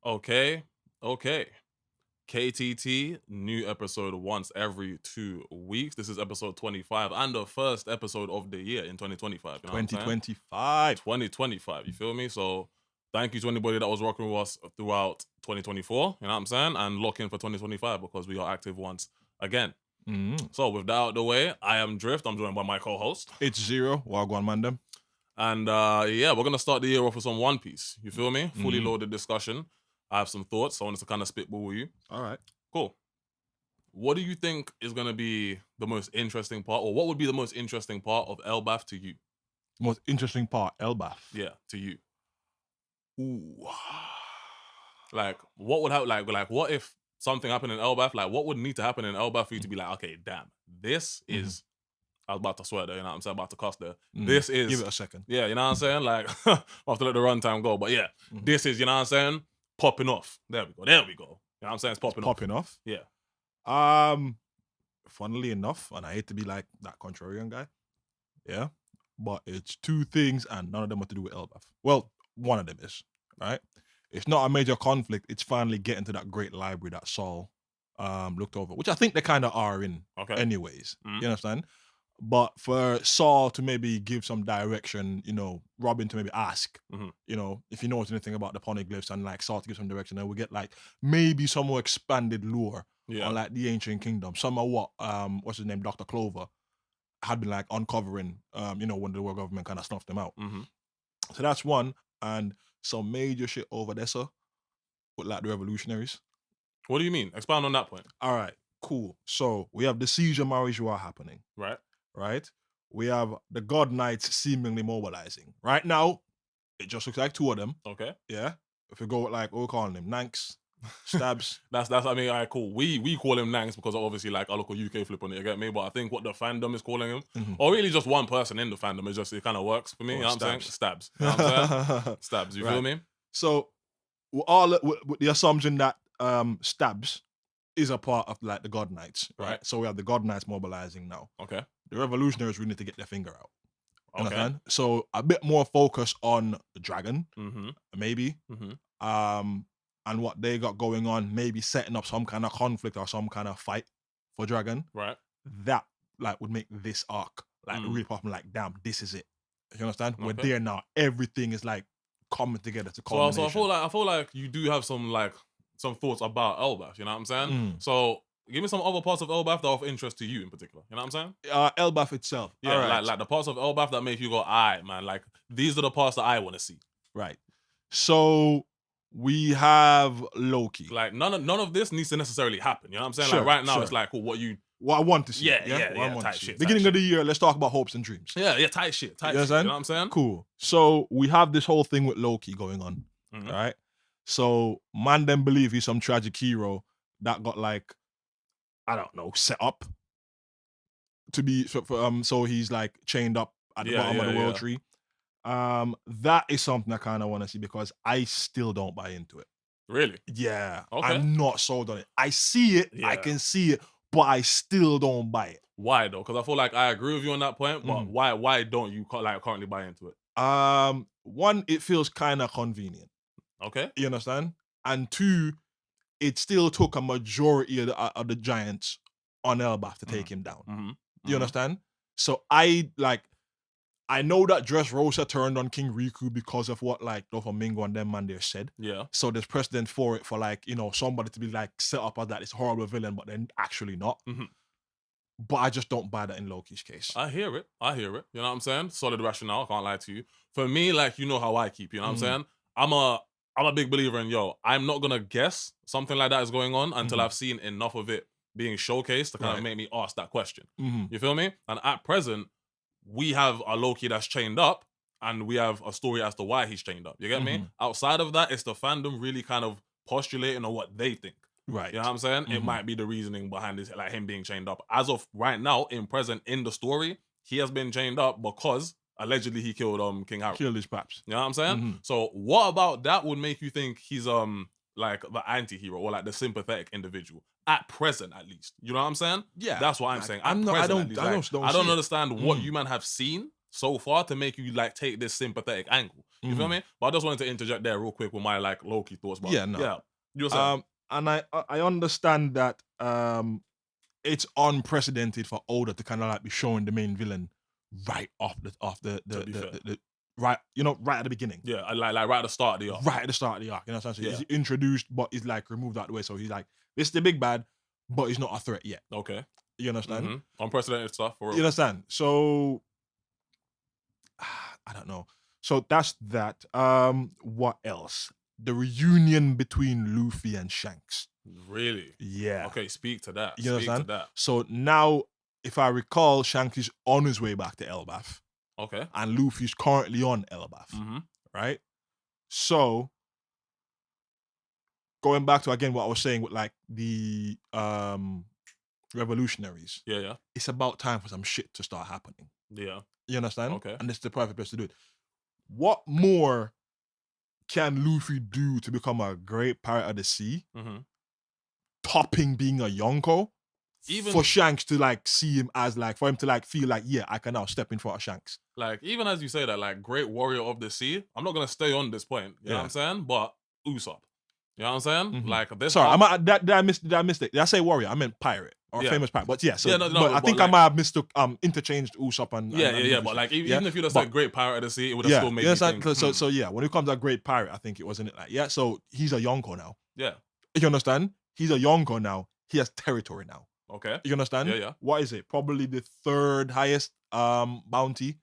Okay. KTT, new episode once every 2 weeks. This is episode 25 and the first episode of the year in 2025. You know what I'm saying? 2025. 2025, you feel me? So thank you to anybody that was rocking with us throughout 2024, you know what I'm saying? And lock in for 2025 because we are active once again. So with that out of the way, I am Drift. I'm joined by my co-host. It's Xero. Wagwan Mandem. And yeah, we're gonna start the year off with some One Piece. You feel me? Fully loaded discussion. I have some thoughts. I wanted to kind of spitball with you. All right. Cool. What do you think is gonna be the most interesting part, or what would be the most interesting part of Elbaph to you? Most interesting part, Elbaph. Yeah, to you. Ooh. Like, what would happen? Like, what if something happened in Elbaph? Like, what would need to happen in Elbaph for you to be like, okay, damn, this is. I was about to swear there, you know what I'm saying? About to cuss there. This is. Give it a second. Yeah, you know what I'm saying? Like, I have to let the runtime go. But yeah, this is, you know what I'm saying? Popping off. There we go. You know what I'm saying? It's popping off. Yeah. Funnily enough, and I hate to be like that contrarian guy, yeah, but it's two things and none of them have to do with Elbaph. Well, one of them is, right? It's not a major conflict. It's finally getting to that great library that Saul looked over, which I think they kind of are in anyways. You understand? But for Saul to maybe give some direction, you know, Robin to maybe ask, you know, if he knows anything about the poneglyphs, and like Saul to give some direction, and we get like maybe some more expanded lore on like the ancient kingdom. Some of what what's his name, Dr. Clover, had been like uncovering, you know, when the world government kind of snuffed them out. So that's one, and some major shit over there, sir, with like the revolutionaries. What do you mean? Expound on that point. All right, cool. So we have the siege of Marijois happening. Right? We have the God Knights seemingly mobilizing. Right now, it just looks like two of them. Okay. Yeah. If we go with like, what we're calling them, Nanks, Stabs. that's I mean, all right, cool. We call him Nanks because obviously like a local UK flip on it, you get me? But I think what the fandom is calling him, or really just one person in the fandom, is just, it kind of works for me. You know what I'm saying? Stabs. You know what I'm saying? Stabs, you feel me? So with the assumption that Stabs is a part of like the God Knights, right? So we have the God Knights mobilizing now. Okay. The revolutionaries really need to get their finger out. Understand? So a bit more focus on the dragon, maybe. And what they got going on, maybe setting up some kind of conflict or some kind of fight for dragon. Right. That like would make this arc like really popping. Like, damn, this is it. You understand? We're there now. Everything is like coming together to culmination. So I feel like you do have some thoughts about Elbaph. You know what I'm saying? So give me some other parts of Elbaph that are of interest to you in particular. You know what I'm saying? Elbaph itself. Yeah, like the parts of Elbaph that make you go, alright, man, like these are the parts that I want to see. Right. So we have Loki. Like none of this needs to necessarily happen. You know what I'm saying? Like right now, it's like, cool, what I want to see. Yeah, tight shit. Beginning of the year, let's talk about hopes and dreams. Yeah, tight shit. You know what I'm saying? Cool. So we have this whole thing with Loki going on, right? So man then believe he's some tragic hero that got like, I don't know, set up to be so he's like chained up at the bottom of the world tree. That is something I kind of want to see because I still don't buy into it. Really? Yeah. Okay. I'm not sold on it. I see it, I can see it, but I still don't buy it. Why though? Because I feel like I agree with you on that point, but why don't you like currently buy into it? One, it feels kind of convenient. Okay. You understand? And two, it still took a majority of the giants on Elbaph to take him down. You understand? So I know that Dressrosa turned on King Riku because of what like Doflamingo and them man there said. Yeah. So there's precedent for it, for like, you know, somebody to be like set up as that this horrible villain, but then actually not. But I just don't buy that in Loki's case. I hear it. You know what I'm saying? Solid rationale. I can't lie to you. For me, like, you know how I keep. You know what I'm saying? I'm a big believer in, I'm not gonna guess something like that is going on until I've seen enough of it being showcased to kind of make me ask that question. You feel me? And at present, we have a Loki that's chained up, and we have a story as to why he's chained up. You get me? Outside of that, it's the fandom really kind of postulating on what they think. Right. You know what I'm saying? It might be the reasoning behind this, like him being chained up. As of right now, in present, in the story, he has been chained up because allegedly he killed King Harold. Killed his paps. You know what I'm saying? So what about that would make you think he's like the anti-hero or like the sympathetic individual at present, at least? You know what I'm saying? Yeah, that's what I'm saying. I don't don't understand what you man have seen so far to make you like take this sympathetic angle. You feel me? But I just wanted to interject there real quick with my like low-key thoughts. But Yeah, no. yeah, you're saying. And I understand that it's unprecedented for Oda to kind of like be showing the main villain right off the right, right at the beginning. Yeah, like right at the start of the arc. Right at the start of the arc, you know what I'm saying? So Yeah. he's introduced, but he's like removed out of the way. So he's like, this is the big bad, but he's not a threat yet. Okay. You understand? Unprecedented stuff. For real. You understand? So I don't know. So that's that. What else? The reunion between Luffy and Shanks. Really? Yeah. Okay, speak to that. You Speak understand? to that. So now, if I recall, Shanks is on his way back to Elbaph. Okay. And Luffy's currently on Elbaph. Right? So, going back to, again, what I was saying with, like, the revolutionaries. Yeah. It's about time for some shit to start happening. Yeah. You understand? Okay. And it's the perfect place to do it. What more can Luffy do to become a great pirate of the sea? Topping being a Yonko? Even for Shanks to like see him as like, for him to like feel like, yeah, I can now step in front of Shanks. Like, even as you say that, like, great warrior of the sea, I'm not going to stay on this point. You know what I'm saying? But Usopp. You know what I'm saying? Like, this. Sorry, did I miss it? Did I say warrior? I meant pirate or famous pirate. But yeah, so but I think I might have mistook interchanged Usopp and yeah. But like, even if you'd have said great pirate of the sea, it would have still made me think. So yeah, when it comes to great pirate, I think it wasn't like so he's a Yonko now. Yeah. You understand? He's a Yonko now. He has territory now. Okay. You understand? Yeah. What is it? Probably the third highest bounty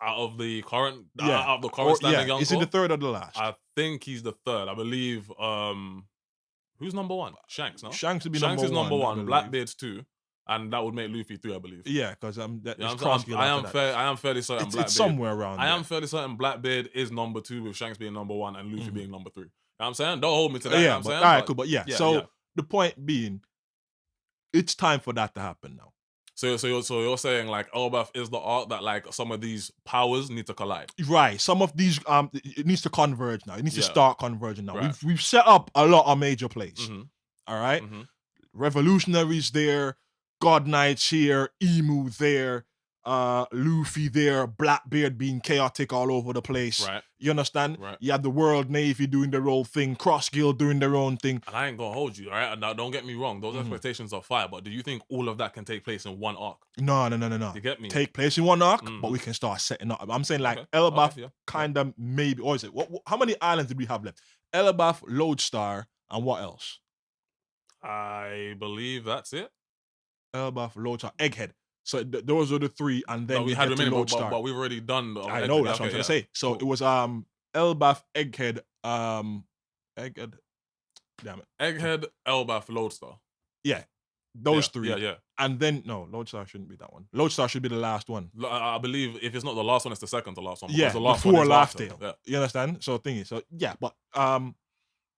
out of the current standing Yonko. Is he the third or the last? I think he's the third. I believe who's number one? Shanks, no? Shanks would be Shanks is number one. I Blackbeard's 2. And that would make Luffy 3, I believe. Yeah, because I am fairly certain Blackbeard. It's somewhere around. I am fairly certain Blackbeard is number 2 with Shanks being number 1 and Luffy being number 3. You know what I'm saying? Don't hold me to that. Yeah, I'm saying? All right, cool. But so the point being, it's time for that to happen now. So you're saying like Elbaph is the arc that like some of these powers need to collide. Right. Some of these it needs to converge now. It needs to start converging now. Right. We've set up a lot of major plays. All right. Revolutionaries there, God Knights here, Emu there, Luffy there, Blackbeard being chaotic all over the place. Right. You understand? Right. You have the World Navy doing their own thing, Cross Guild doing their own thing. And I ain't gonna hold you, all right? Now, don't get me wrong. Those expectations are fire, but do you think all of that can take place in one arc? No. You get me? Take place in one arc, but we can start setting up. I'm saying like Elbaph kind of maybe, or is it? How many islands did we have left? Elbaph, Lodestar, and what else? I believe that's it. Elbaph, Lodestar, Egghead. So those are the 3, and then we had remaining, Lodestar. but we've already done. I know that's what I'm trying to say. So it was Elbaph, Egghead, Egghead. Damn it. Egghead, Elbaph, Lodestar. Yeah, those 3. Yeah. And then Lodestar shouldn't be that one. Lodestar should be the last one. I believe if it's not the last one, it's the second to last one. Yeah, the last before one is Laugh after. Tale. Yeah. You understand? So thingy. So yeah, but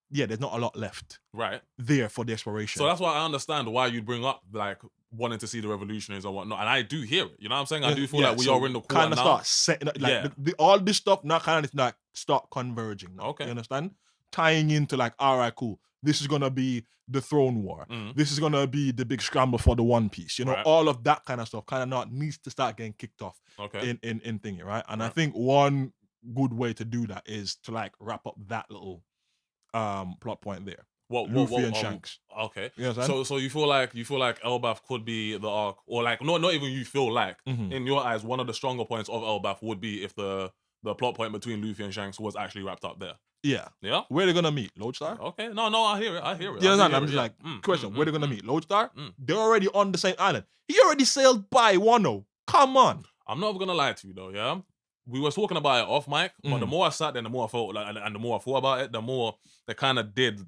there's not a lot left. Right. There for the exploration. So that's why I understand why you'd bring up like wanting to see the revolutionaries and whatnot, and I do hear it. You know what I'm saying? I do feel like we are in the quarter kind of now. Start setting up like all this stuff now. Kind of like start converging. Now, okay, you understand? Tying into like, all right, cool. This is gonna be the throne war. This is gonna be the big scramble for the One Piece. You know, all of that kind of stuff kind of not needs to start getting kicked off. Okay. In thingy, right? And I think one good way to do that is to like wrap up that little plot point there. Luffy and Shanks. Okay. You know so you feel like Elbaph could be the arc, or like not even you feel like in your eyes one of the stronger points of Elbaph would be if the plot point between Luffy and Shanks was actually wrapped up there. Yeah. Yeah. Where are they gonna meet? Lodestar? Okay. No, I hear it. Yeah, I'm just like, question, where are they gonna meet? Lodestar? They're already on the same island. He already sailed by Wano. Come on. I'm not gonna lie to you though, yeah. We were talking about it off mic, but the more I sat there, the more I felt like, and the more I thought about it, the more they kind of did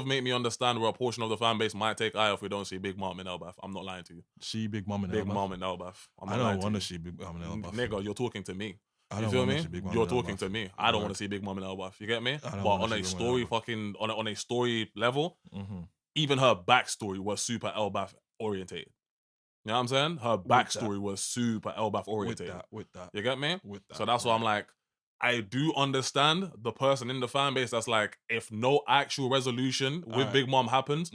make me understand where a portion of the fan base might take eye if we don't see Big Mom in Elbaph. I'm not lying to you. See Big Mom in Big Mom in Elbaph. I don't want to see Big Mom in Elbaph. Nigga, you're talking to me. You feel me? You're talking to me. I don't want to see Big Mom in Elbaph. You get me? But on a story on a story level, even her backstory was super Elbaph orientated. You know what I'm saying? Her backstory was super Elbaph orientated. With that. You get me? With that. So that's why I'm like, I do understand the person in the fan base that's like, if no actual resolution with Big Mom happens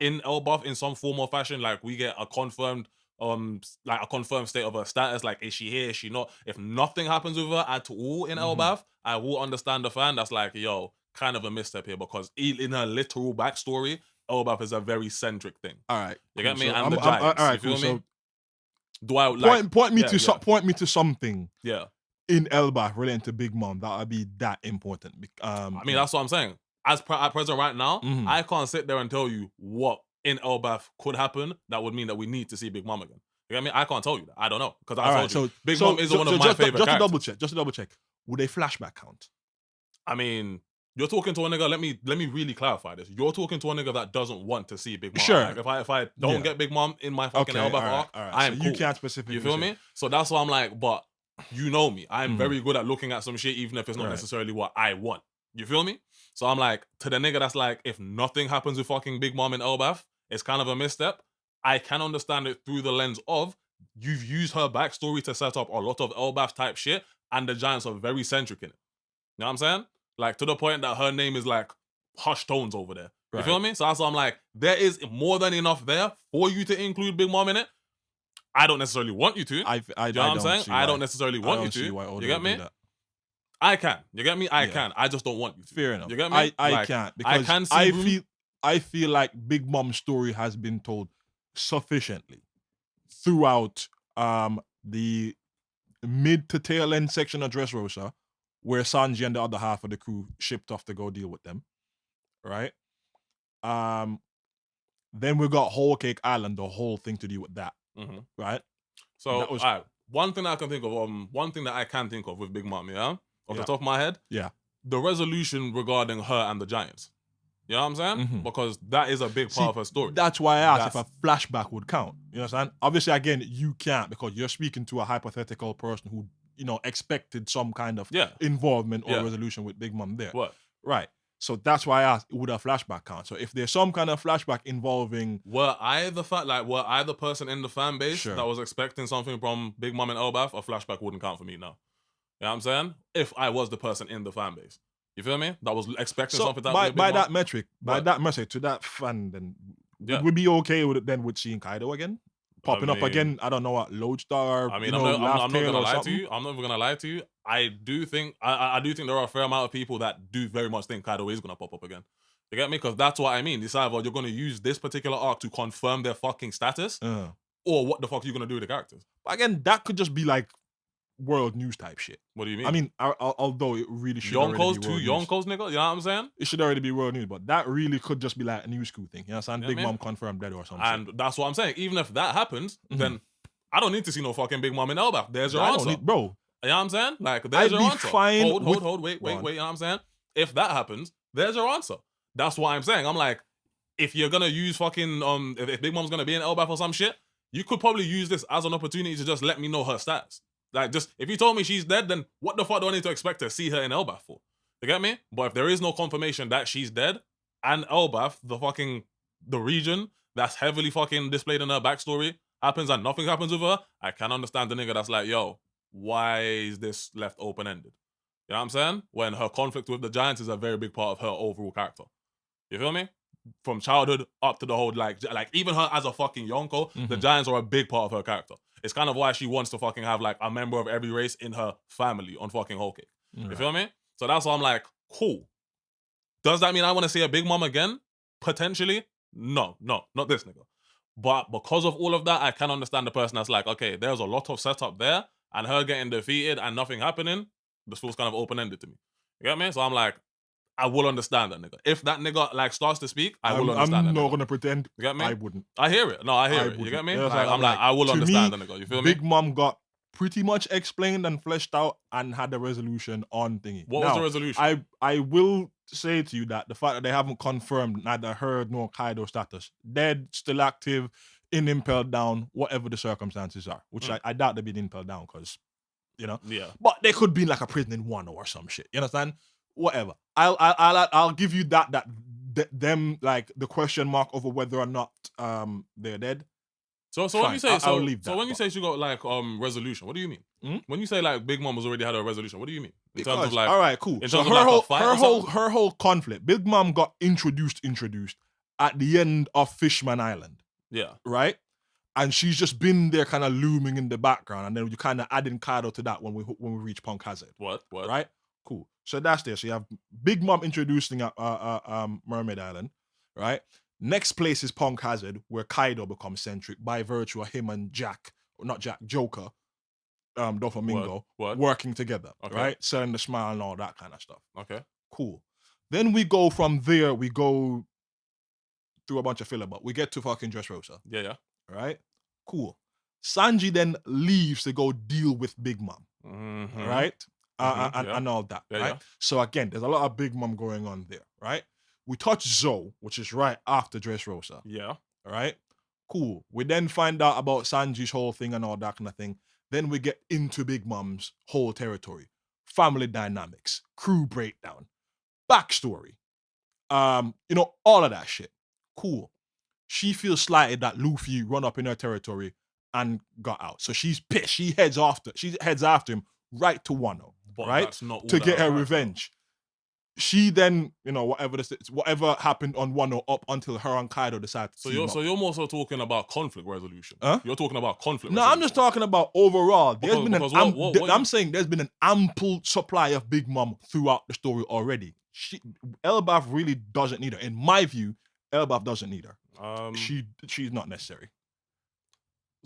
in Elbaph in some form or fashion, like we get a confirmed like a confirmed state of her status. Like, is she here? Is she not? If nothing happens with her at all in Elbaph, I will understand the fan that's like, yo, kind of a misstep here, because in her literal backstory, Elbaph is a very centric thing. All right, You get me? So And the Giants. all right, You feel cool. me? So do I like point me to something? Yeah. In Elbaph relating to Big Mom that would be that important. I mean, that's what I'm saying. At present right now, Mhm. I can't sit there and tell you what in Elbaph could happen that would mean that we need to see Big Mom again. You get me? I can't tell you that. I don't know. Because I told you, Big Mom is one of my favorite characters. Just to double check. Would a flashback count? I mean, you're talking to a nigga. Let me really clarify this. You're talking to a nigga that doesn't want to see Big Mom. Sure. Like, if I don't get Big Mom in my fucking Elbaph arc, I am so cool. you can't specifically. You feel me? So that's why I'm like, but you know me. I'm Mhm. very good at looking at some shit, even if it's not necessarily what I want. You feel me? So I'm like, to the nigga that's like, if nothing happens with fucking Big Mom in Elbaph, it's kind of a misstep. I can understand it through the lens of you've used her backstory to set up a lot of Elbaph type shit, and the Giants are very centric in it. You know what I'm saying? Like, to the point that her name is like hushed tones over there. You feel me? So that's why I'm like, there is more than enough there for you to include Big Mom in it. I don't necessarily want you to. You know what I'm saying? I don't necessarily want you to. You get me? I can. You get me? I can. I just don't want you to. Fair enough. You get me? I can't, because I feel like Big Mom's story has been told sufficiently throughout the mid to tail end section of Dressrosa, where Sanji and the other half of the crew shipped off to go deal with them. Right? Then we got Whole Cake Island, the whole thing to do with that. Mm-hmm. Right? So one thing that I can think of, one thing that I can think of with Big Mom, off the top of my head, the resolution regarding her and the Giants. You know what I'm saying? Mm-hmm. Because that is a big part of her story. That's why I asked if a flashback would count. You understand? Obviously, again, you can't, because you're speaking to a hypothetical person who, expected some kind of involvement or resolution with Big Mom there. What? Right. So that's why I asked, would a flashback count? So if there's some kind of flashback involving... Were I the person in the fan base that was expecting something from Big Mom and Elbaph, a flashback wouldn't count for me now. You know what I'm saying? If I was the person in the fan base. You feel me? That was expecting something that by that metric, to that fan, then would we be okay with it then with seeing Kaido again? Popping up again, I don't know what, Lodestar, I'm not gonna lie to you. I'm not even gonna lie to you. I do think there are a fair amount of people that do very much think Kaido is gonna pop up again. You get me? Because that's what I mean. It's either you're gonna use this particular arc to confirm their fucking status, or what the fuck are you gonna do with the characters? But again, that could just be like world news type shit. What do you mean? I mean, although it really should already be world news. Yonkos, nigga, you know what I'm saying? It should already be world news, but that really could just be like a news school thing. You know what I'm saying? Big Mom confirmed dead or something. And that's what I'm saying. Even if that happens, then I don't need to see no fucking Big Mom in Elbaph. There's your answer. Bro. You know what I'm saying? Like, there's your answer. Fine hold, wait, you know what I'm saying? If that happens, there's your answer. That's what I'm saying. I'm like, if you're gonna use fucking, if Big Mom's gonna be in Elbaph or some shit, you could probably use this as an opportunity to just let me know her stats. Like, just, if you told me she's dead, then what the fuck do I need to expect to see her in Elbaph for? You get me? But if there is no confirmation that she's dead, and Elbaph, the region that's heavily fucking displayed in her backstory, happens and nothing happens with her, I can understand the nigga that's like, yo, why is this left open-ended? You know what I'm saying? When her conflict with the Giants is a very big part of her overall character. You feel me? From childhood up to the whole, like even her as a fucking Yonko, the Giants are a big part of her character. It's kind of why she wants to fucking have like a member of every race in her family on fucking Whole Cake. You feel me? So that's why I'm like, cool. Does that mean I want to see a Big Mom again? Potentially? No, not this nigga. But because of all of that, I can understand the person that's like, okay, there's a lot of setup there, and her getting defeated and nothing happening, this feels kind of open-ended to me. You get me? So I'm like, I will understand that nigga. If that nigga like starts to speak, I will understand that. I'm not nigga. gonna pretend. You get me? I wouldn't. I hear it. No, I hear it. You get me? Yeah, I'm like, I will understand that nigga. You feel me? Big Mom got pretty much explained and fleshed out and had a resolution on thingy. What was the resolution? I will say to you that the fact that they haven't confirmed neither her nor Kaido status, dead, still active, in impelled down, whatever the circumstances are. Which I doubt they've been impelled down because, Yeah. But they could be like a prison in one or some shit. You understand? Whatever. I'll give you that them like the question mark over whether or not they're dead. So when you say when you say she got like resolution, what do you mean? When you say like Big Mom has already had a resolution, what do you mean? In terms of like, all right, cool. So her whole conflict, Big Mom got introduced at the end of Fishman Island. Yeah. Right? And she's just been there kind of looming in the background. And then you kind of adding Kaido to that when we reach Punk Hazard. What? Right? Cool. So that's there. So you have Big Mom introducing Mermaid Island, right? Next place is Punk Hazard, where Kaido becomes centric by virtue of him and Joker, Doflamingo, working together, right? Selling the smile and all that kind of stuff. Okay. Cool. Then we go from there, we go through a bunch of filler, but we get to fucking Dressrosa. Yeah. Right? Cool. Sanji then leaves to go deal with Big Mom. Right? And all that, right? Yeah. So again, there's a lot of Big Mom going on there, right? We touch Zoe, which is right after Dressrosa. Yeah. Right? Cool. We then find out about Sanji's whole thing and all that kind of thing. Then we get into Big Mom's whole territory. Family dynamics, crew breakdown, backstory. All of that shit. Cool. She feels slighted that Luffy run up in her territory and got out. So she's pissed. She heads after him right to Wano, right? That's not all to that get her right, revenge. She then, whatever happened on Wano up until her and Kaido decided to team up. So you're more so talking about conflict resolution. Huh? You're talking about conflict No, resolution. I'm just talking about overall. I'm saying there's been an ample supply of Big Mom throughout the story already. Elbaph really doesn't need her. In my view, Elbaph doesn't need her. She's not necessary.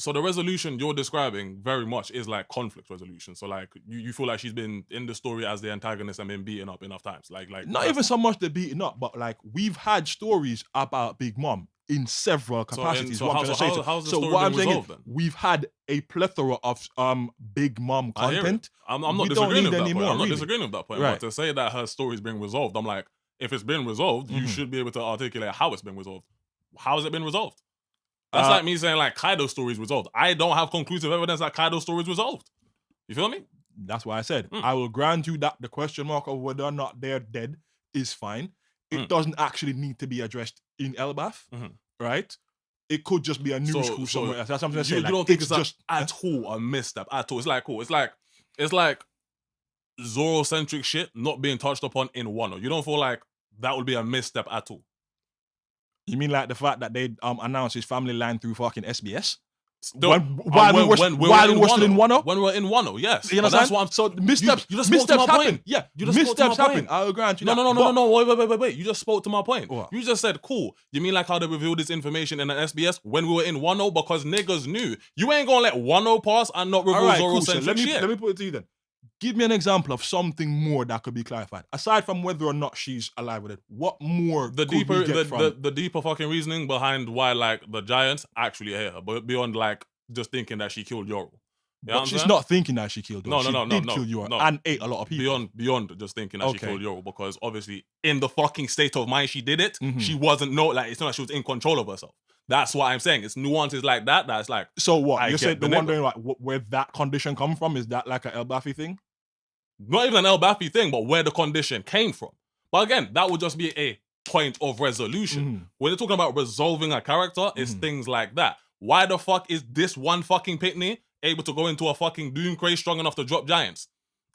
So the resolution you're describing very much is like conflict resolution. So like you feel like she's been in the story as the antagonist and been beaten up enough times. Like not even so much the beaten up, but like we've had stories about Big Mom in several capacities. How's the story what I'm been saying resolved is, then? we've had a plethora of Big Mom content. I'm not We disagreeing don't with need that any point. more, I'm not really. disagreeing with that point. Right. But to say that her story's been resolved, I'm like, if it's been resolved, you should be able to articulate how it's been resolved. How has it been resolved? That's like me saying like Kaido's story is resolved. I don't have conclusive evidence that Kaido's story is resolved. You feel me? That's why I said I will grant you that the question mark of whether or not they're dead is fine. It doesn't actually need to be addressed in Elbaph, right? It could just be a new school somewhere else. That's something I say. You Like, don't think it's just at all a misstep at all. It's like cool. It's like Zoro-centric shit not being touched upon in Wano. You don't feel like that would be a misstep at all. You mean like the fact that they announced his family line through fucking SBS? While we were still in Wano? When we were in Wano, yes. You know that's what I'm... So missteps happen. Happen. Yeah, You just missteps spoke to my happen. point. I'll grant you No, that. no. Wait. You just spoke to my point. What? You just said, cool. You mean like how they revealed this information in an SBS when we were in Wano because niggas knew. You ain't gonna let Wano pass and not reveal Zoro-centric shit. Let me put it to you then. Give me an example of something more that could be clarified. Aside from whether or not she's alive with it, what more the deeper fucking reasoning behind why like the Giants actually hate her, but beyond like just thinking that she killed Yoro. But she's not thinking that she killed Yoro. No, she did kill Yoro and ate a lot of people. Beyond just thinking that she killed Yoro, because obviously in the fucking state of mind she did it, she wasn't it's not like she was in control of herself. That's what I'm saying. It's nuances like that that's like. So what? You said the wondering like where that condition come from? Is that like an Elbaphy thing? Not even an Elbaphy thing, but where the condition came from. But again, that would just be a point of resolution. When you're talking about resolving a character, it's things like that. Why the fuck is this one fucking pitney able to go into a fucking doom craze strong enough to drop giants?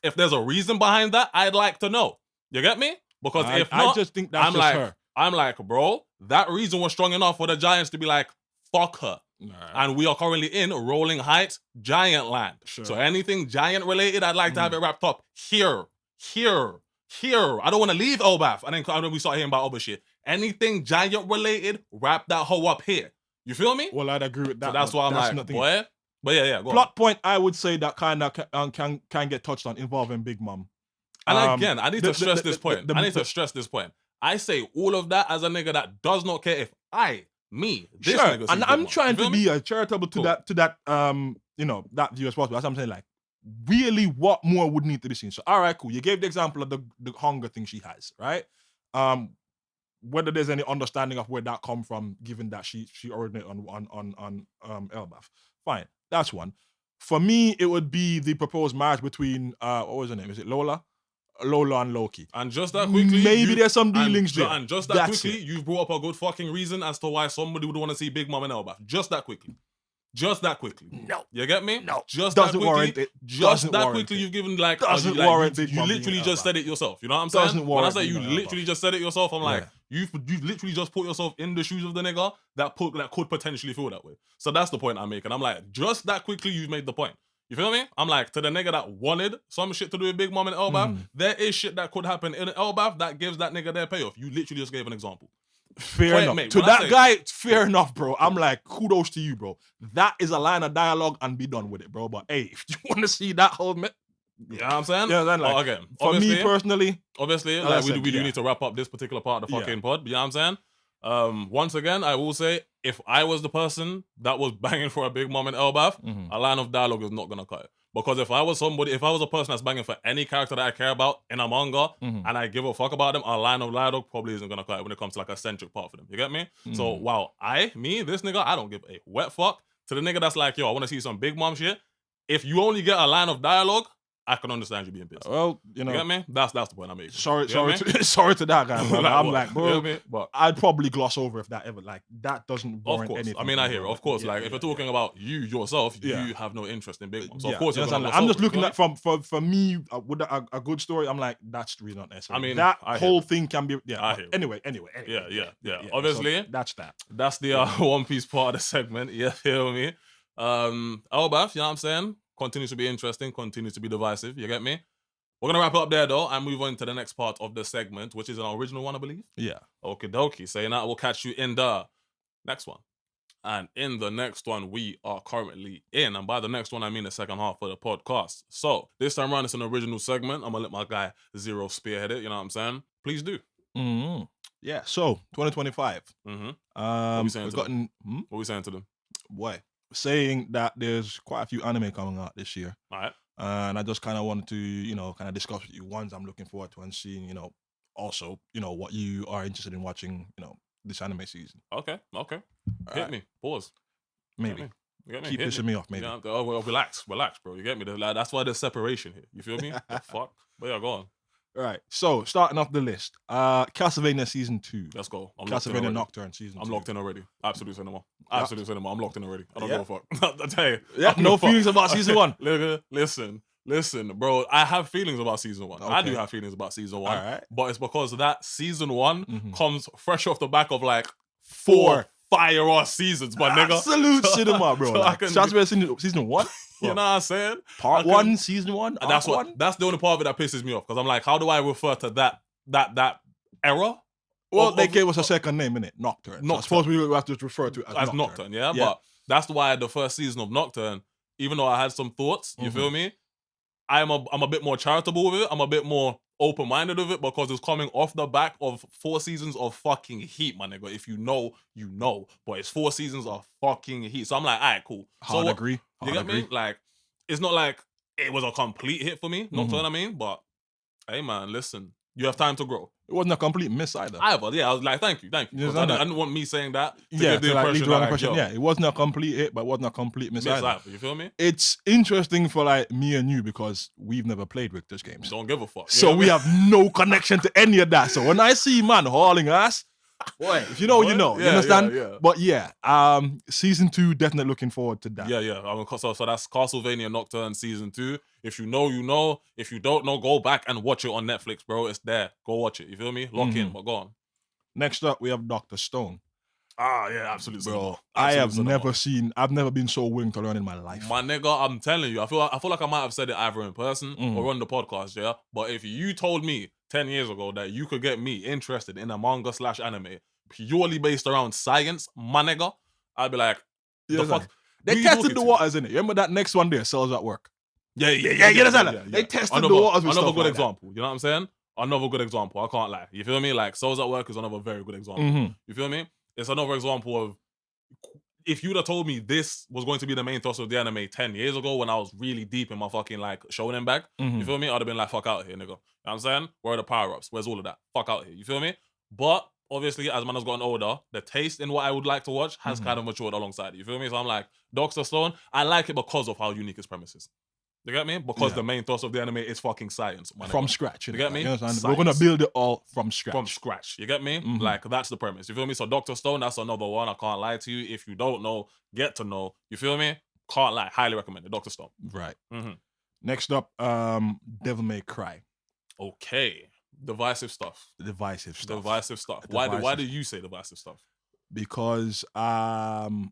If there's a reason behind that, I'd like to know. You get me? Because if not, I just think that's her. I'm like, bro, that reason was strong enough for the Giants to be like, fuck her. And we are currently in Rolling Heights Giant Land. Sure. So anything giant related, I'd like to have it wrapped up here. I don't want to leave Elbaph and then we start hearing about other shit. Anything giant related, wrap that hoe up here. You feel me? Well, I'd agree with that. So that's why I'm like, boy. But yeah, go plot point I would say that kind of can get touched on involving Big Mom. And again, I need to stress this point. I say all of that as a nigga that does not care if this nigga. And I'm trying to be charitable to that that view as possible. That's what I'm saying. Like, really, what more would need to be seen? So, all right, cool. You gave the example of the hunger thing she has, right? Whether there's any understanding of where that come from, given that she originated on Elbaph. Fine, that's one. For me, it would be the proposed marriage between what was her name? Is it Lola and Loki? And just that quickly, maybe there's some dealings there. And just that quickly, you've brought up a good fucking reason as to why somebody would want to see Big Mom and Elbaph. Just that quickly. No. You get me? No. Just doesn't that quickly. Warrant it. Just that quickly, you've given doesn't warrant Big you Mom literally just said it yourself. You know what I'm saying? Doesn't When I warrant say you Big Mom literally just said it yourself, I'm like, You've literally just put yourself in the shoes of the nigga that could potentially feel that way. So that's the point I'm making. I'm like, just that quickly you've made the point. You feel me? I'm like, to the nigga that wanted some shit to do with Big Mom and Elbaph, there is shit that could happen in Elbaph that gives that nigga their payoff. You literally just gave an example. Fair Point enough. made. To When I that say- guy, fair enough, bro. I'm like, kudos to you, bro. That is a line of dialogue and be done with it, bro. But hey, if you want to see that whole... You know what I'm saying? Yeah, then like, again, for me personally... Obviously, As like I we said, do yeah. need to wrap up this particular part of the Yeah. fucking pod. You know what I'm saying? Once again, I will say, if I was the person that was banging for a Big Mom in Elbaph, a line of dialogue is not gonna cut it. Because if I was a person that's banging for any character that I care about in a manga and I give a fuck about them, a line of dialogue probably isn't gonna cut it when it comes to like a centric part for them. You get me? So wow, this nigga, I don't give a wet fuck to the nigga that's like, yo, I want to see some Big Mom shit. If you only get a line of dialogue, I can understand you being pissed. Well, you know... You get me? That's the point I'm making. Sorry You get me? sorry to that guy, bro. Like I'm what? like, You bro, get me? But I'd probably gloss over if that ever, like, that doesn't of warrant course, anything. I mean, I from hear me, it. bro. Of course, Yeah, like if yeah, you're talking about you yourself, Yeah. you have no interest in Big Mom. So yeah, of course, you you're gonna understand? gloss I'm just over it, looking you at for me with a good story. I'm like, that's really not necessary. I mean, that I hear whole it. thing can be. Yeah. I but hear it. anyway. Yeah. So Obviously, that's that. that's the One Piece part of the segment. You feel me? Elbaph, you know what I'm saying? Continues to be interesting, continues to be divisive. You get me? We're gonna wrap it up there though and move on to the next part of the segment, which is an original one, I believe. Yeah. Okie dokie. Saying that, we'll catch you in the next one. And in the next one, we are currently in. And by the next one, I mean the second half of the podcast. So this time around, it's an original segment. I'm going to let my guy Xero spearhead it. You know what I'm saying? Please do. Mm-hmm. Yeah. So 2025. Mm-hmm. we saying We've to gotten What are we saying to them? why saying that there's quite a few anime coming out this year. All right. And I just kind of wanted to, kind of discuss with you ones I'm looking forward to and seeing, also, what you are interested in watching, this anime season. Okay. All Hit right. me. Pause. Maybe. You get me? Keep Hit pissing me off, maybe. Yeah, well, relax, bro. You get me? Like, that's why there's separation here. You feel me? The fuck? But yeah, go on. All right. So, starting off the list, Castlevania Season 2. Let's go. I'm locked in Castlevania already. Nocturne Season 2. I'm locked in already. Absolute cinema. Yeah. Absolute cinema. I'm locked in already. I don't Yeah. give a fuck. I tell you. Yeah, I don't no give a fuck. feelings about Season 1. Listen, bro. I have feelings about Season 1. I do Okay. have feelings about Season 1. All right. But it's because that Season one Mhm. comes fresh off the back of like 4 fire-ass seasons, my nigga. Absolute cinema, bro. So I Like, can- Castlevania Season 1? You know what I'm saying? Part I can- 1, Season 1? And that's Arc 1? that's the only part of it that pisses me off. Because I'm like, how do I refer to that era? Well, of- they of- gave us a second name, innit? Nocturne. So I Nocturne. suppose we have to refer to it as as Nocturne, Nocturne. yeah? Yeah. But that's why the first season of Nocturne, even though I had some thoughts, you feel me? I'm a bit more charitable with it. I'm a bit more open-minded with it because it's coming off the back of 4 seasons of fucking heat, my nigga. If you know, you know. But it's 4 seasons of fucking heat. So I'm like, all right, cool. Hard so agree. You Hard get agree. me? Like, it's not like it was a complete hit for me. Nocturne, I mean. But, hey, man, listen. You have time to grow. It wasn't a complete miss either. Either, yeah. I was like, thank you. You 'Cause understand I that? didn't want me saying that to Yeah, give the to like, leave impression the wrong that, impression. yo, Yeah, it wasn't a complete hit, but it wasn't a complete miss miss either. either. You feel me? It's interesting for like me and you because we've never played Richter's games. Don't give a fuck. You So know we what have no connection to any of that. So when I see man hauling ass, boy, if you know, you Boy, know. You yeah, understand? yeah. But yeah, Season 2, definitely looking forward to that. I mean? Yeah. I mean, so that's Castlevania Nocturne Season 2. If you know, you know. If you don't know, go back and watch it on Netflix, bro. It's there. Go watch it. You feel me? Lock in, but go on. Next up, we have Dr. Stone. Ah, yeah, absolutely. Bro, I've never been so willing to learn in my life. My nigga, I'm telling you, I feel like I might have said it either in person or on the podcast, yeah? But if you told me 10 years ago that you could get me interested in a manga/anime purely based around science, my nigga, I'd be like, the fuck? They Who you tested talking the to? waters, innit? Remember that next one there, Cells at Work? Yeah. You understand that? They tested the waters with Another stuff good like that. example. You know what I'm saying? Another good example. I can't lie. You feel me? Like, Souls at Work is another very good example. You feel me? It's another example of if you'd have told me this was going to be the main thrust of the anime 10 years ago when I was really deep in my fucking like shonen bag, you feel me? I'd have been like, fuck out here, nigga. You know what I'm saying? Where are the power-ups? Where's all of that? Fuck out here. You feel me? But obviously, as man has gotten older, the taste in what I would like to watch has kind of matured alongside it. You feel me? So I'm like, Dr. Stone, I like it because of how unique its premise is. You get me? Because the main thrust of the anime is fucking science. My From nigga. scratch. You get me? You understand? Science. We're going to build it all from scratch. From scratch. You get me? Like, that's the premise. You feel me? So Dr. Stone, that's another one. I can't lie to you. If you don't know, get to know. You feel me? Can't lie. Highly recommend it. Dr. Stone. Right. Next up, Devil May Cry. Okay. Divisive stuff. Divisive stuff. Divisive stuff. Why do you say divisive stuff? Because I'm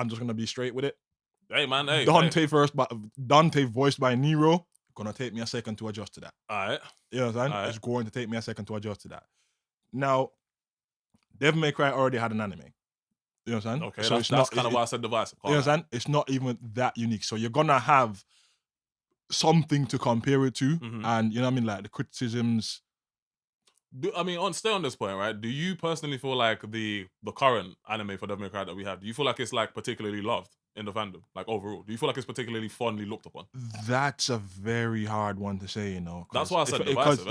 just gonna be straight with it. Hey man, hey. Dante voiced by Nero. Gonna take me a second to adjust to that. Alright. You know what I'm saying? Alright. It's going to take me a second to adjust to that. Now, Devil May Cry already had an anime. You know what I'm saying? Okay, so that's kind of why I said divisive. You know what I'm saying? It's not even that unique. So you're gonna have something to compare it to, and you know what I mean, like the criticisms. Stay on this point, right? Do you personally feel like the current anime for Devil May Cry that we have, do you feel like it's like particularly loved in the fandom, like overall? Do you feel like it's particularly fondly looked upon? That's a very hard one to say, you know. That's why I said divisive.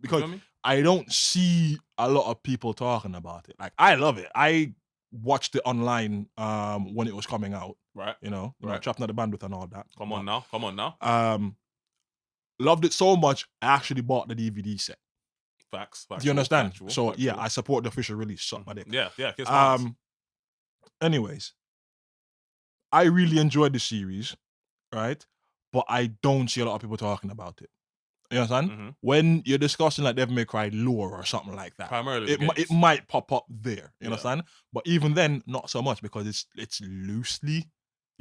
Because I don't see a lot of people talking about it. Like, I love it. I watched it online when it was coming out. Right. You know, Right. Trapped Not the Bandwidth and all that. Come on now. Loved it so much, I actually bought the DVD set. Facts. Do you understand? Factual. I support the official release. Suck my dick. Yeah. Anyways, I really enjoyed the series, right? But I don't see a lot of people talking about it. You understand? When you're discussing like Devil May Cry lore or something like that, primarily it might pop up there. You understand? But even then, not so much because it's loosely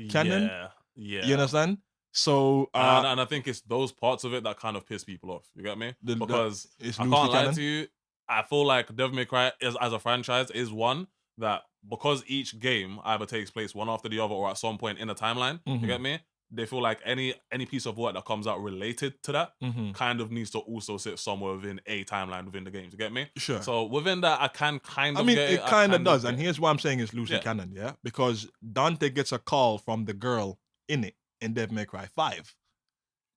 canon. Yeah. You understand? So and I think it's those parts of it that kind of piss people off. You get me? Because I can't lie to you, I feel like Devil May Cry as a franchise is one that, because each game either takes place one after the other or at some point in a timeline, you get me? They feel like any piece of work that comes out related to that kind of needs to also sit somewhere within a timeline within the games. You get me? Sure. So within that, I can kind of. It kind of does, and here's why I'm saying it's loosely canon. Yeah, because Dante gets a call from the girl in Devil May Cry 5.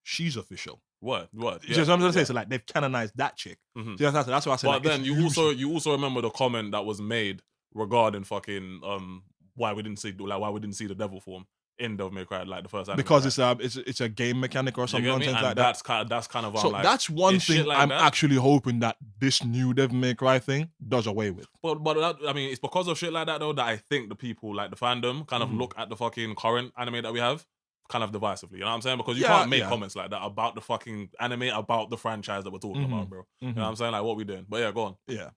She's official. What? Yeah. Just I'm gonna say, so like they've canonized that chick. That's why I said. But then you also remember the comment that was made regarding fucking why we didn't see the devil form in Devil May Cry, like the first anime, because it's a game mechanic or something nonsense like that. That's kind of so like, that's one thing like I'm that. actually hoping that this new Devil May Cry thing does away with. But it's because of shit like that though that I think the people, like the fandom, kind of look at the fucking current anime that we have kind of divisively. You know what I'm saying? Because you can't make comments like that about the fucking anime, about the franchise that we're talking about, bro. You know what I'm saying? Like, what we doing? But yeah, go on. Yeah.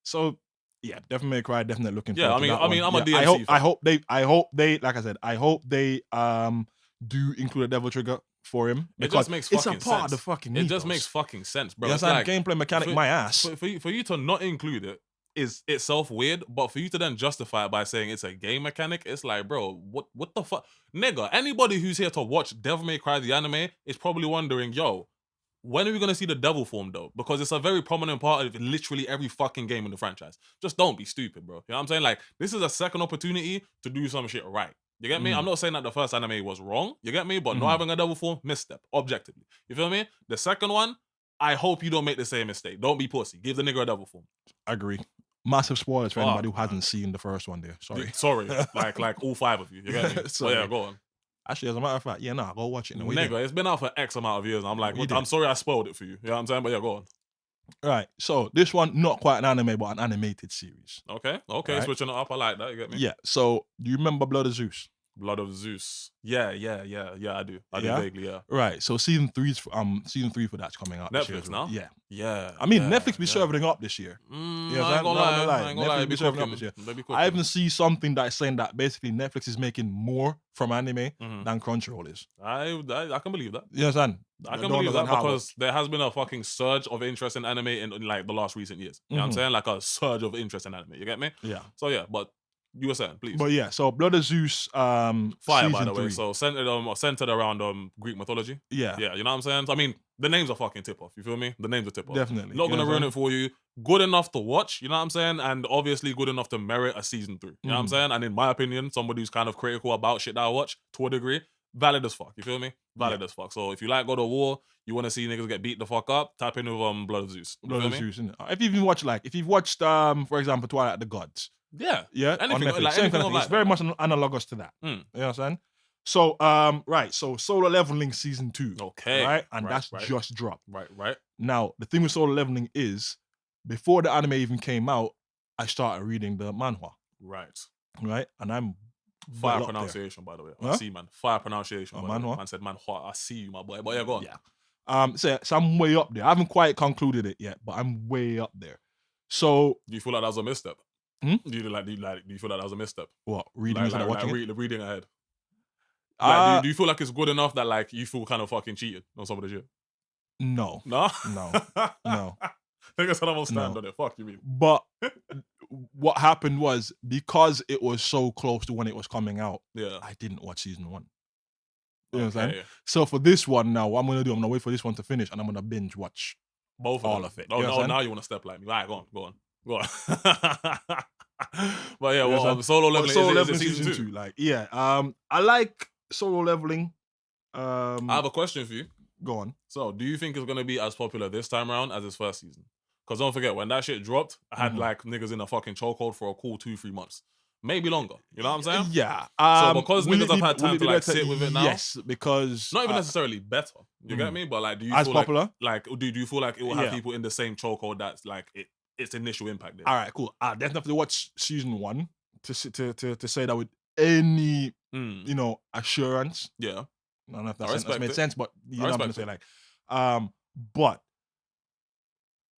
So yeah, Devil May Cry, definitely looking forward to that one. I'm a DMC fan. I hope they like I said, I hope they do include a devil trigger for him, because it just makes fucking it's a part sense. of the fucking It mythos. just makes fucking sense, bro. It's like gameplay mechanic, my ass. For you to not include it is itself weird, but for you to then justify it by saying it's a game mechanic, it's like, bro, what the fuck? Nigga, anybody who's here to watch Devil May Cry the anime is probably wondering, yo, when are we gonna see the devil form though? Because it's a very prominent part of literally every fucking game in the franchise. Just don't be stupid, bro. You know what I'm saying? Like, this is a second opportunity to do some shit right. You get me? I'm not saying that the first anime was wrong. You get me? But not having a devil form, misstep, objectively. You feel me? The second one, I hope you don't make the same mistake. Don't be pussy. Give the nigga a devil form. Agree. Massive spoilers for anybody who hasn't seen the first one there. Sorry. like all 5 of you. You get me? So yeah, go on. Actually, as a matter of fact, go watch it. No, nigga, it's been out for X amount of years. And I'm like, I'm sorry I spoiled it for you. You know what I'm saying? But yeah, go on. Right. So this one, not quite an anime, but an animated series. Okay. Right. Switching it up. I like that. You get me? Yeah. So do you remember Blood of Zeus? Blood of Zeus. Yeah, I do. I do vaguely, yeah. Right. So season 3 for that's coming out Netflix this year. now? Yeah. I mean, Netflix be serving up this year. I ain't gonna lie. Netflix be serving up this year. I even see something that is saying that basically Netflix is making more from anime than Crunchyroll is. I can believe that. You understand? I can believe that because there has been a fucking surge of interest in anime in like the last recent years. You know what I'm saying? Like a surge of interest in anime. You get me? Yeah. So yeah, but you were saying, please. But yeah, so Blood of Zeus, fire, by the way. 3. So centered around Greek mythology. Yeah, you know what I'm saying. So, I mean, the names are fucking tip off. You feel me? The names are tip off. Definitely. Not gonna ruin it for you. Good enough to watch. You know what I'm saying? And obviously good enough to merit a season 3. You know what I'm saying? And in my opinion, somebody who's kind of critical about shit that I watch to a degree, valid as fuck. You feel me? Valid as fuck. So if you like God of War, you want to see niggas get beat the fuck up, tap in with Blood of Zeus. Blood of Zeus. If you've watched for example, Twilight of the Gods. Yeah. Anything, on Netflix. Like, same kind of thing. It's very much analogous to that. You know what I'm saying? So, right. So, Solo Leveling season 2. Okay. Right? And that's just dropped. Right. Now, the thing with Solo Leveling is, before the anime even came out, I started reading the manhwa. Right? And I'm fire pronunciation, by the way. I see, man. Fire pronunciation. Manhwa? Man said manhwa. I see you, my boy. But yeah, go on. Yeah. So I'm way up there. I haven't quite concluded it yet, but I'm way up there. So Do you feel like that was a misstep? Hmm? Do you feel like that was a misstep? what reading instead of watching it? Reading ahead. Uh, Do you feel like it's good enough that like you feel kind of fucking cheated on some of the shit? no, No, no, no. I think I said I'm gonna stand No. on it. Fuck you mean? But what happened was because it was so close to when it was coming out, Yeah. I didn't watch season 1. You know what I'm saying? Okay. So for this one now, what I'm gonna do, I'm gonna wait for this one to finish, and I'm gonna binge watch Both all them. of it. Oh You know what no, I'm now saying? you want to step like me? All right, go on. But yeah, You know what I'm well, solo leveling. Solo is leveling it season 2? like yeah. I like solo leveling. I have a question for you. Go on. So, do you think it's gonna be as popular this time around as its first season? Because don't forget, when that shit dropped, I had like niggas in a fucking chokehold for a cool 2-3 months, maybe longer. You know what I'm saying? Yeah. So because will niggas it have be- had will time it to be like better? sit with it now. Yes, because Not even necessarily better. You get me? But like, do you as feel popular? like do you feel like it will have Yeah. people in the same chokehold that's like its initial impact did? All right, cool. I definitely have to watch season 1 to say that with any assurance. Yeah. I don't know if I that respect made it. sense, but you know what I'm gonna say. respect Like, but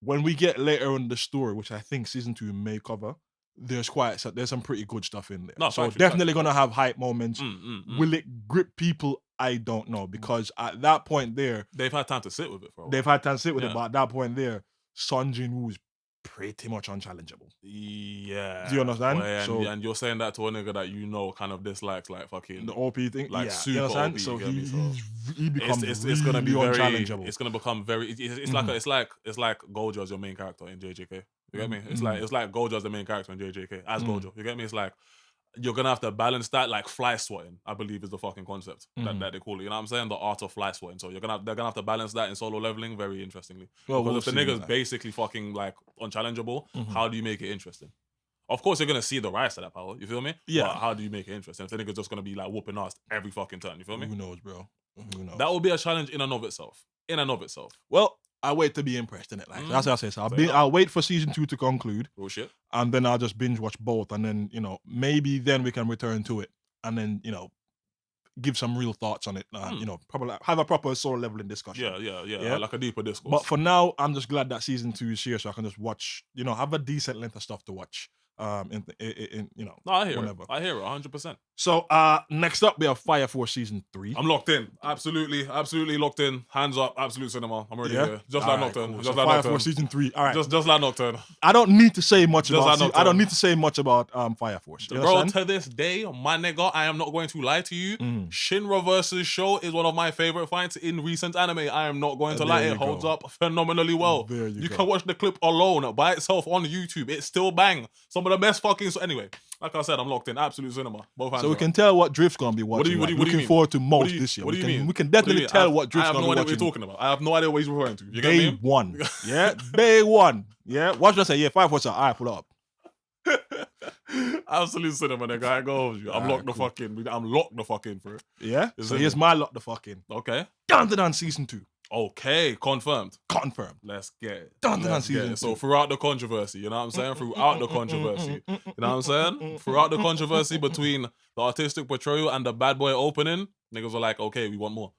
when we get later in the story, which I think season 2 may cover, there's some pretty good stuff in there. No, so factually, definitely factually. gonna have hype moments. Will it grip people? I don't know, because at that point there, They've had time to sit with it for a while. they've had time to sit with it, Yeah. but at that point there, Son Jin-woo is pretty much unchallengeable. Yeah. Do you understand? Well, and you're saying that to a nigga that you know kind of dislikes like fucking The OP thing, like yeah, super you understand? OP, So you get me? So he becomes it's gonna be very unchallengeable. it's gonna become very it's like Gojo as your main character in JJK. You get me? It's like Gojo as the main character in JJK as Gojo. You get me? It's like you're gonna have to balance that like fly swatting, I believe is the fucking concept that they call it. You know what I'm saying? The art of fly swatting. So they're gonna have to balance that in solo leveling very interestingly. Well, because we'll if the see, nigga's man. basically fucking like unchallengeable, how do you make it interesting? Of course, you're gonna see the rise to that power. You feel me? Yeah. But how do you make it interesting? If the nigga's just gonna be like whooping ass every fucking turn, you feel me? Who knows, bro? Who knows? That will be a challenge in and of itself. Well, I wait to be impressed in it. Like that's what I say. So I'll wait for season 2 to conclude, Bullshit. and then I'll just binge watch both, and then maybe then we can return to it, and then give some real thoughts on it. Probably like, have a proper solo leveling discussion. Yeah. Like a deeper discourse. But for now, I'm just glad that season 2 is here, so I can just watch. Have a decent length of stuff to watch. No, I hear whenever. it. I hear it 100%. So next up we have Fire Force season 3. I'm locked in. Absolutely locked in. Hands up. Absolute cinema. I'm already here. Just like Nocturne. Cool. Just So like Fire Nocturne. Force season 3. All right. Just like Nocturne. I don't need to say much Just about. like I don't Nocturne. need to say much about Fire Force. You Bro, understand? to this day, my nigga, I am not going to lie to you. Shinra versus Sho is one of my favorite fights in recent anime. I am not going to lie. It holds up phenomenally well. There you go. can watch the clip alone by itself on YouTube. It's still bang. Some of the best fucking. So anyway, like I said, I'm locked in. Absolute cinema. Both hands. So we up. can tell what Drift's gonna be watching. What do you looking mean? forward to What most do you- this year. what do you mean? We can What do you definitely mean? tell what I Drift's have gonna no be idea what you're watching. talking about. I have no idea what he's referring to. You get Day me? 1. Yeah, day 1. Yeah, watch us say, yeah, Fire Force. All right, pull up. Absolute cinema, nigga. I go with you. I'm Alright, locked cool. I'm locked the fuck in for it. Yeah. Is So it- here's my lock the fuck in. Okay. Dun season 2. Okay. Confirmed. Confirmed. Let's get it. Dun Let's get season it. So 2. throughout the controversy, you know what I'm saying? Throughout the controversy. You know what I'm saying? Throughout the controversy between the artistic portrayal and the bad boy opening, niggas were like, okay, we want more.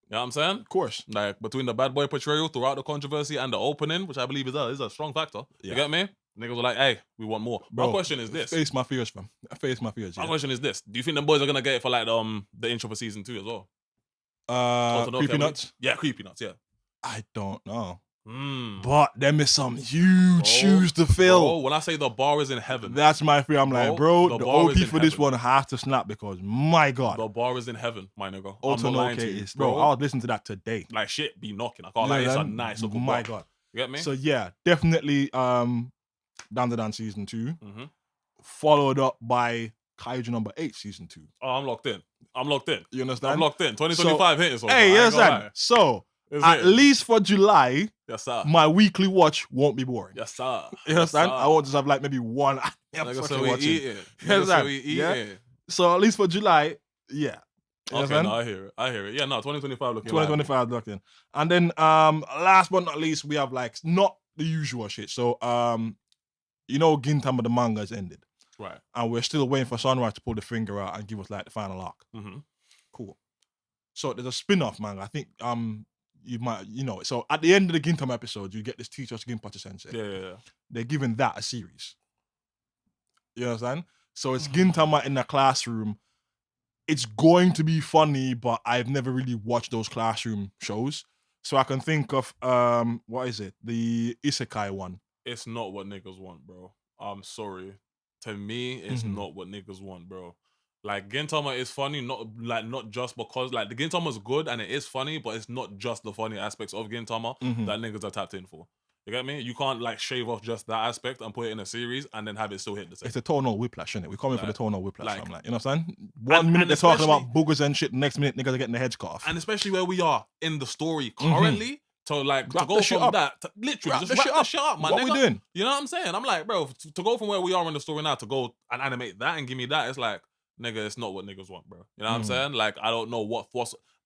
You know what I'm saying? Of course. Like between the bad boy portrayal throughout the controversy and the opening, which I believe is a strong factor. You Yeah. get me? Niggas were like, hey, we want more. Bro, My question is this. Face my fears, fam. Face my fears. My Yeah. question is this. Do you think them boys are gonna get it for like the intro for season 2 as well? Creepy Nuts. Yeah, Creepy Nuts, yeah. I don't know. Mm. But them is some huge Bro, shoes to fill. Bro, when I say the bar is in heaven, That's my fear. I'm like, Bro, bro, the the bar is OP in for this heaven. one has to snap, because my God. the bar is in heaven, my nigga. I'm Also, not no lying to you, is, bro. I was listening to that today. Like shit be knocking. I can't lie, it's a man. nice looking My bar. God. You get me? So yeah, definitely Down season 2, hmm followed up by Kaiju number 8 season 2. Oh, I'm locked in. You understand? I'm locked in. 2025 hitting so Hey, far, I you ain't gonna understand? lie. So It's at hitting. least for July, Yes, sir. my weekly watch won't be boring. Yes, sir. You understand? I won't just have like maybe one Nigga, episode so we watching. eating. You Nigga, so understand? we Yeah? eating. So at least for July, yeah. You Okay, understand? no, I hear it. I hear it. Yeah, no, 2025 looking 2025 locked in. And then last but not least, we have like not the usual shit. So Gintama the manga has ended. Right. And we're still waiting for Sunrise to pull the finger out and give us like the final arc. Mm-hmm. Cool. So there's a spin-off manga. I think you might, so at the end of the Gintama episode, you get this teacher Ginpachi Sensei. Yeah. They're giving that a series. You understand? So it's Gintama in the classroom. It's going to be funny, but I've never really watched those classroom shows. So I can think of, what is it? The Isekai one. It's not what niggas want, bro. I'm sorry. To me, it's not what niggas want, bro. Like, Gintama is funny, not just because, like, the Gintama is good and it is funny, but it's not just the funny aspects of Gintama that niggas are tapped in for. You get me? You can't, like, shave off just that aspect and put it in a series and then have it still hit the same. It's a tonal whiplash, isn't it? We're coming for the tonal whiplash. I'm like, you know what I'm saying? And minute they're talking about boogers and shit, next minute niggas are getting their heads cut off. And especially where we are in the story currently, to go from that, literally, just wrap the shit up, man. What we doing? You know what I'm saying? I'm like, bro, to go from where we are in the story now to go and animate that and give me that, it's like, nigga, it's not what niggas want, bro. You know what I'm saying? Like, I don't know what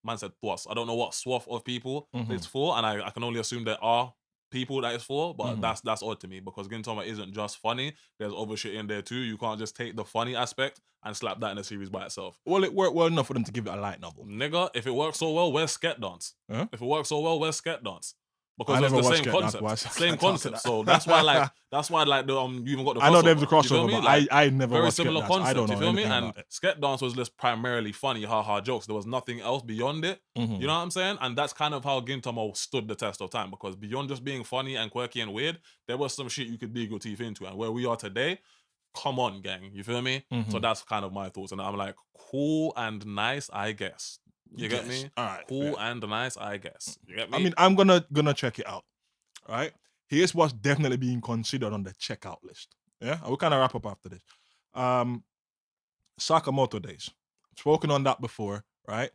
man said thwas. I don't know what swath of people it's for, and I can only assume there are people that it's for, but that's odd to me because Gintama isn't just funny. There's other shit in there too. You can't just take the funny aspect and slap that in a series by itself. Well, it worked well enough for them to give it a light novel. Nigga, if it works so well, where's Sket Dance? Huh? If it works so well, where's Sket Dance? Because it's the same concept. Same concept. So that's why you even got the crossover. I know there's a crossover, but like, I never very watched similar Sket concept. I don't know, you feel me? And about it. Sket Dance was just primarily funny, haha jokes. There was nothing else beyond it. You know what I'm saying? And that's kind of how Gintama stood the test of time, because beyond just being funny and quirky and weird, there was some shit you could dig your teeth into. And where we are today, come on, gang. You feel me? So that's kind of my thoughts. And I'm like, cool and nice, I guess. You get me? All right. Cool and nice, I guess. You get me? I mean, I'm gonna check it out. All right. Here's what's definitely being considered on the checkout list. Yeah, we'll kind of wrap up after this. Sakamoto Days. Spoken on that before, right?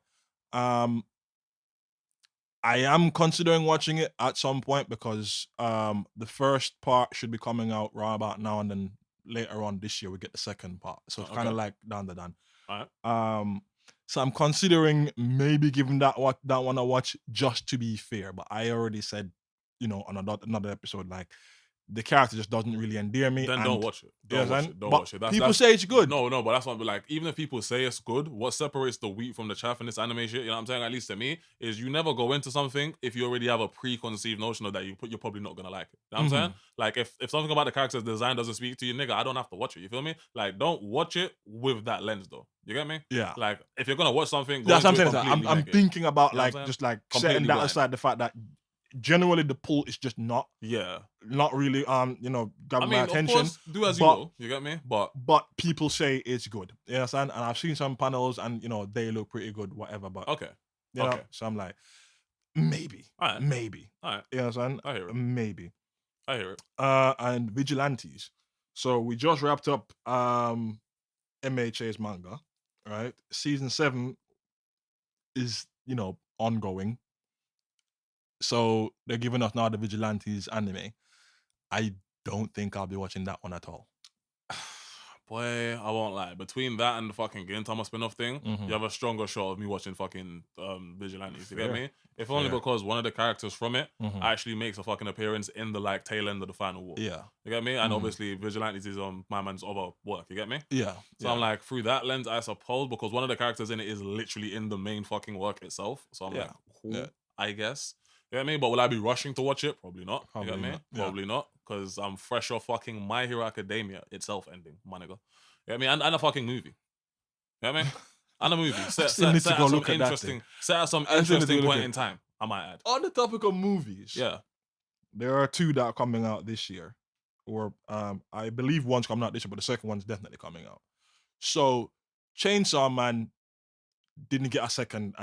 I am considering watching it at some point because the first part should be coming out right about now, and then later on this year we get the second part. So it's kind of like down the done. All right. So I'm considering maybe giving that one a watch just to be fair. But I already said, on another episode, like, the character just doesn't really endear me. Then don't watch it. Don't watch it. People say it's good. No, but that's not, like, even if people say it's good, what separates the wheat from the chaff in this anime shit, you know what I'm saying, at least to me, is you never go into something if you already have a preconceived notion of that you're probably not gonna like it. You know what I'm saying? Like, if something about the character's design doesn't speak to you, nigga, I don't have to watch it. You feel me? Like, don't watch it with that lens, though. You get me? Yeah. Like, if you're gonna watch something, that's what I'm saying. I'm naked. thinking about, You know like, just like setting that aside, the fact that generally the pull is just not really grabbing my attention. Of course, do as you will. You get me? But people say it's good. You understand? And I've seen some panels and they look pretty good, whatever. But okay. So I'm like, maybe. All right. Maybe. All right. You understand? I hear it. Maybe. I hear it. And Vigilantes. So we just wrapped up MHA's manga, right? Season 7 is, ongoing. So they're giving us now the Vigilantes anime. I don't think I'll be watching that one at all. Boy, I won't lie. Between that and the fucking Gintama spin-off thing, you have a stronger shot of me watching fucking Vigilantes. You get me? If only because one of the characters from it actually makes a fucking appearance in the, like, tail end of the final war. Yeah. You get me? And obviously Vigilantes is on my man's other work. You get me? Yeah. So I'm like, through that lens, I suppose, because one of the characters in it is literally in the main fucking work itself. So I'm like, cool, I guess. You get me? But will I be rushing to watch it? Probably not. You get me? Probably not. Because I'm fresh off fucking My Hero Academia itself ending, my nigga. You get me? And a fucking movie. You get me? And a movie. Set at some interesting point in time, I might add. On the topic of movies. Yeah. There are 2 that are coming out this year. Or I believe one's coming out this year, but the second one's definitely coming out. So Chainsaw Man didn't get a second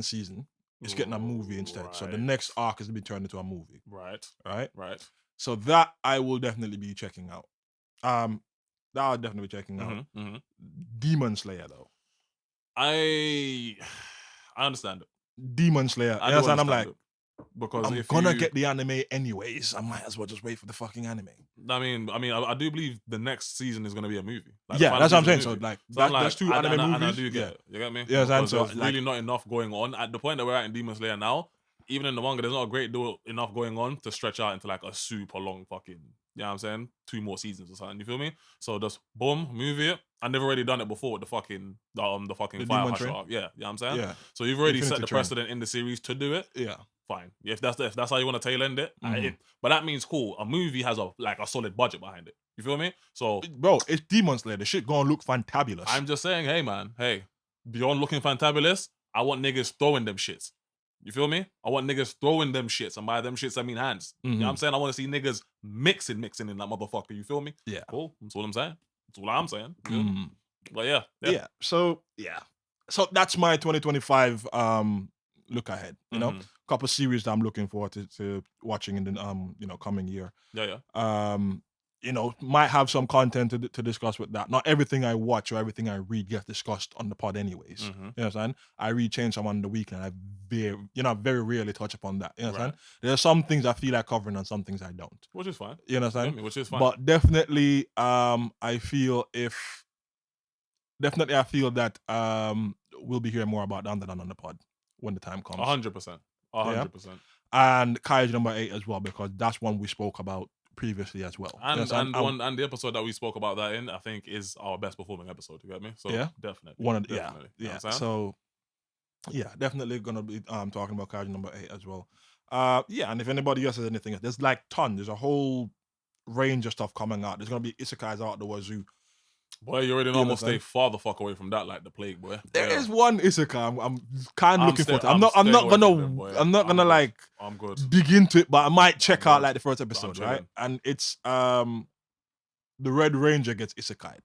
season. It's getting a movie instead. Right. So the next arc is to be turned into a movie. Right. Right. So that I will definitely be checking out. That I'll definitely be checking out. Demon Slayer, though. I understand it. Demon Slayer. You understand? I'm like, because I'm gonna get the anime anyways. I might as well just wait for the fucking anime. I do believe the next season is gonna be a movie. Like, that's what I'm saying. So like, that's 2 anime movies. And I do get it. You get me? Yeah, because there's really not enough going on at the point that we're at in Demon Slayer now. Even in the manga, there's not a great deal enough going on to stretch out into, like, a super long fucking, you know what I'm saying, 2 more seasons or something. You feel me? So just boom, movie it. And they've already done it before with the fucking fire arc. Yeah, you know what I'm saying? Yeah. So you've already Infinity set the precedent in the series to do it. Yeah. fine. If that's how you want to tail end it, but that means cool. A movie has a solid budget behind it. You feel me? So, bro, it's Demon Slayer. The shit gonna look fantabulous. I'm just saying, hey man, hey, beyond looking fantabulous, I want niggas throwing them shits. You feel me? I want niggas throwing them shits, and by them shits I mean hands. You know what I'm saying? I want to see niggas mixing in that motherfucker. You feel me? Yeah. Cool. That's all I'm saying. That's all I'm saying. But yeah. So that's my 2025 look ahead. You know, couple series that I'm looking forward to watching in the coming year. Yeah. You know, might have some content to discuss with that. Not everything I watch or everything I read gets discussed on the pod anyways. You know what I'm saying? I read Chainsaw on the weekend. I very rarely touch upon that. You know what I'm saying? There are some things I feel like covering and some things I don't. Which is fine. You know what I'm saying? Which is fine. But definitely, I feel that we'll be hearing more about down on the pod when the time comes. 100%. 100%. And Kaiju number 8 as well, because that's one we spoke about previously as well. And the episode that we spoke about that in, I think, is our best performing episode. You get me? So definitely. Definitely. Yeah. So definitely gonna be talking about Kaiju number 8 as well. And if anybody else has anything, there's like there's a whole range of stuff coming out. There's gonna be isekais out the wazoo. Boy, you already know I'm gonna stay far the fuck away from that like the plague, boy. There is one isekai I'm kind of looking forward to. I'm not gonna like I'm good. dig into it, but I might check out like the first episode, right? And it's the Red Ranger gets isekai'd.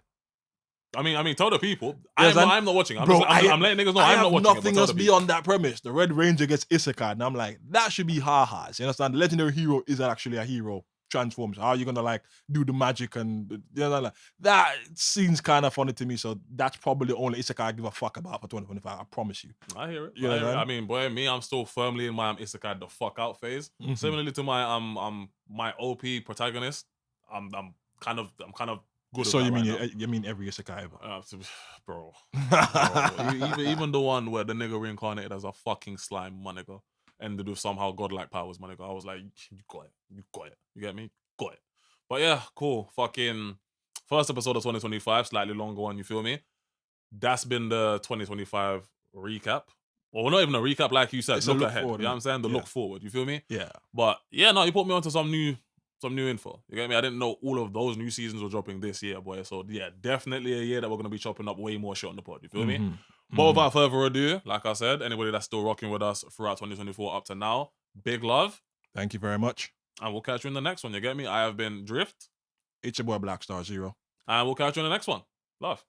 I mean, tell the people. I'm not watching. I'm letting niggas know I'm not watching. Nothing else beyond that premise. The Red Ranger gets isekai'd, and I'm like, that should be ha-has. You understand? The legendary hero is actually a hero. Transforms. How are you gonna like do the magic and that seems kind of funny to me. So that's probably the only isekai I give a fuck about for 2025. I promise you. I hear it. I mean, boy, I'm still firmly in my isekai the fuck out phase. Similarly to my my OP protagonist, I'm kind of good. So at you that mean right you mean every isekai ever? Bro. even the one where the nigga reincarnated as a fucking slime, my nigga. Ended with somehow godlike powers, my nigga. I was like, you got it. You get me? Got it. But yeah, cool. Fucking first episode of 2025, slightly longer one, you feel me? That's been the 2025 recap. Well, not even a recap, like you said. Look ahead. Forward, you know what I'm saying? The look forward, you feel me? Yeah. But yeah, no, you put me onto some new info. You get me? I didn't know all of those new seasons were dropping this year, boy. So yeah, definitely a year that we're gonna be chopping up way more shit on the pod. You feel me? But without further ado, like I said, anybody that's still rocking with us throughout 2024 up to now, big love. Thank you very much. And we'll catch you in the next one. You get me? I have been Drift. It's your boy BlackStarXero. And we'll catch you in the next one. Love.